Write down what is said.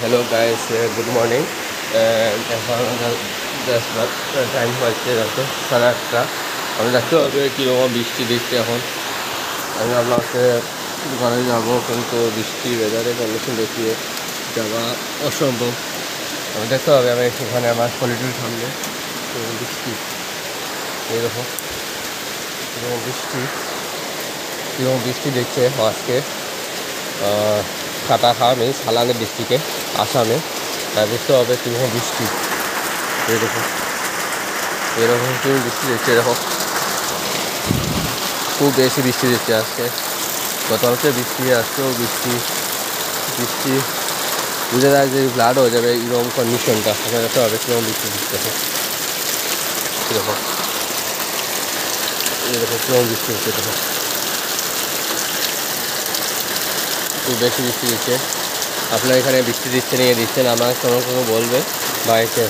Hello guys, good morning. এখন time হচ্ছে রাতে 8:30। আমি দেখতে হবে কীরকম বৃষ্টি দিচ্ছে। এখন আমি আপনাকে দোকানে যাবো, কিন্তু বৃষ্টি ওয়েদারে কন্ডিশন দেখিয়ে যাওয়া অসম্ভব। আমি দেখতে হবে আমি এখানে আমার কোয়ালিটির সামনে বৃষ্টি এইরকম বৃষ্টি দিচ্ছে আজকে। কাটাখাওয়ামি সালানে ডিস্ট্রিক্টে আসামে দেখতে হবে কীরকম বৃষ্টি। এরকম তুমি বৃষ্টি দিচ্ছে, এরকম খুব বেশি বৃষ্টি দিচ্ছে আজকে। গতকালকে বৃষ্টি, আজকেও বৃষ্টি বুঝে যায় যে ফ্লাড হয়ে যাবে এরকম কন্ডিশনটা। আপনার দেখতে হবে কীরকম বৃষ্টি দিচ্ছে, কীরকম বৃষ্টি হচ্ছে। খুব বেশি বৃষ্টি দিচ্ছে। আপনার এখানে বৃষ্টি দিচ্ছে নিয়ে দিচ্ছেন, আমার কোনো বলবে বা এসে